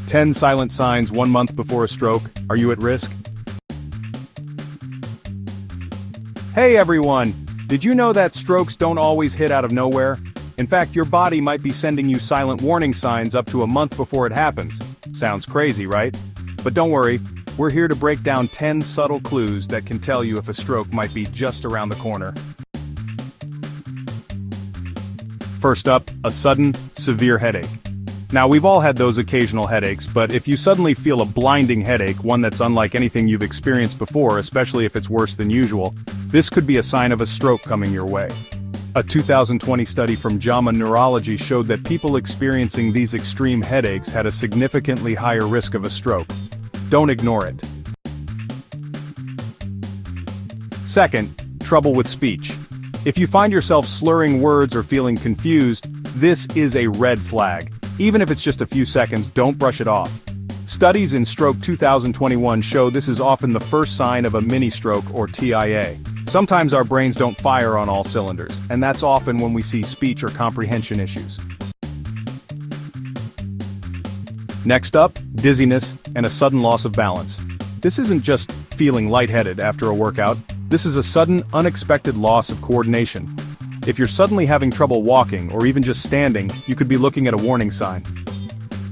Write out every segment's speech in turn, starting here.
10 silent signs 1 month before a stroke. Are you at risk? Hey everyone! Did you know that strokes don't always hit out of nowhere? In fact, your body might be sending you silent warning signs up to a month before it happens. Sounds crazy, right? But don't worry, we're here to break down 10 subtle clues that can tell you if a stroke might be just around the corner. First up, a sudden, severe headache. Now, we've all had those occasional headaches, but if you suddenly feel a blinding headache, one that's unlike anything you've experienced before, especially if it's worse than usual, this could be a sign of a stroke coming your way. A 2020 study from JAMA Neurology showed that people experiencing these extreme headaches had a significantly higher risk of a stroke. Don't ignore it. Second, trouble with speech. If you find yourself slurring words or feeling confused, this is a red flag. Even if it's just a few seconds, don't brush it off. Studies in Stroke 2021 show this is often the first sign of a mini-stroke or TIA. Sometimes our brains don't fire on all cylinders, and that's often when we see speech or comprehension issues. Next up, dizziness and a sudden loss of balance. This isn't just feeling lightheaded after a workout, this is a sudden, unexpected loss of coordination. If you're suddenly having trouble walking or even just standing, you could be looking at a warning sign.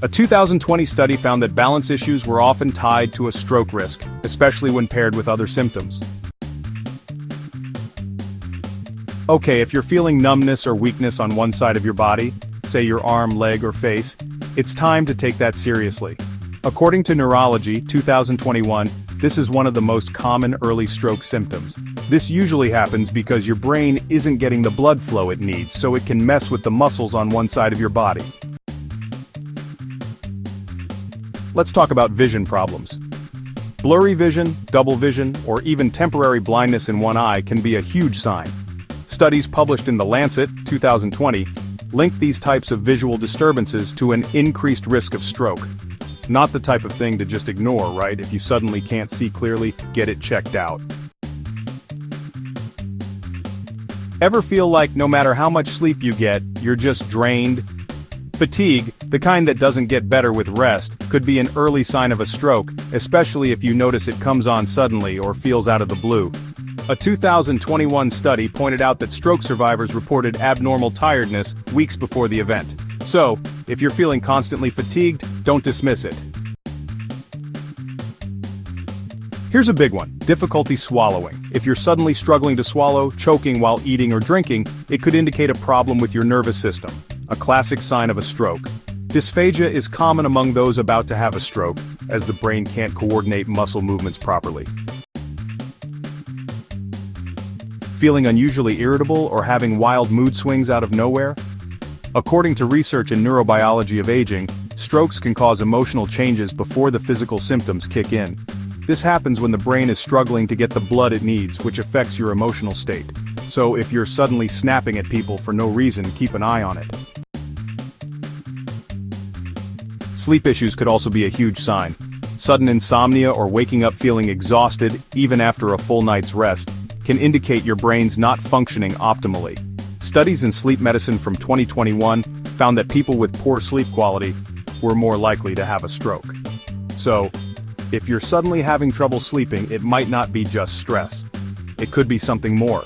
A 2020 study found that balance issues were often tied to a stroke risk, especially when paired with other symptoms. Okay, if you're feeling numbness or weakness on one side of your body, say your arm, leg, or face, it's time to take that seriously. According to Neurology 2021, this is one of the most common early stroke symptoms. This usually happens because your brain isn't getting the blood flow it needs, so it can mess with the muscles on one side of your body. Let's talk about vision problems. Blurry vision, double vision, or even temporary blindness in one eye can be a huge sign. Studies published in The Lancet 2020 linked these types of visual disturbances to an increased risk of stroke. Not the type of thing to just ignore, right? If you suddenly can't see clearly, get it checked out. Ever feel like no matter how much sleep you get, you're just drained? Fatigue, the kind that doesn't get better with rest, could be an early sign of a stroke, especially if you notice it comes on suddenly or feels out of the blue. A 2021 study pointed out that stroke survivors reported abnormal tiredness weeks before the event. So, if you're feeling constantly fatigued, don't dismiss it. Here's a big one, difficulty swallowing. If you're suddenly struggling to swallow, choking while eating or drinking, it could indicate a problem with your nervous system, a classic sign of a stroke. Dysphagia is common among those about to have a stroke, as the brain can't coordinate muscle movements properly. Feeling unusually irritable or having wild mood swings out of nowhere? According to research in neurobiology of aging, strokes can cause emotional changes before the physical symptoms kick in. This happens when the brain is struggling to get the blood it needs, which affects your emotional state. So if you're suddenly snapping at people for no reason, keep an eye on it. Sleep issues could also be a huge sign. Sudden insomnia or waking up feeling exhausted, even after a full night's rest, can indicate your brain's not functioning optimally. Studies in sleep medicine from 2021 found that people with poor sleep quality were more likely to have a stroke. So, if you're suddenly having trouble sleeping, it might not be just stress. It could be something more.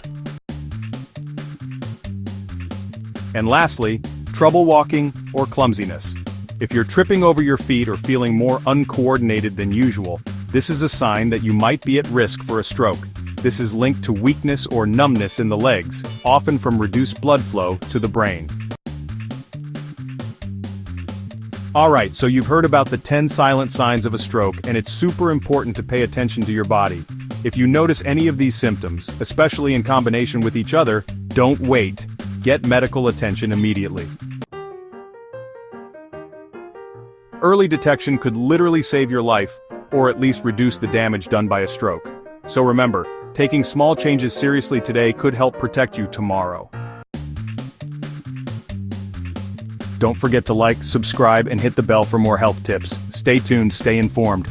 And lastly, trouble walking or clumsiness. If you're tripping over your feet or feeling more uncoordinated than usual, this is a sign that you might be at risk for a stroke. This is linked to weakness or numbness in the legs, often from reduced blood flow to the brain. Alright, so you've heard about the 10 silent signs of a stroke, and it's super important to pay attention to your body. If you notice any of these symptoms, especially in combination with each other, don't wait. Get medical attention immediately. Early detection could literally save your life, or at least reduce the damage done by a stroke. So remember, taking small changes seriously today could help protect you tomorrow. Don't forget to like, subscribe, and hit the bell for more health tips. Stay tuned, stay informed.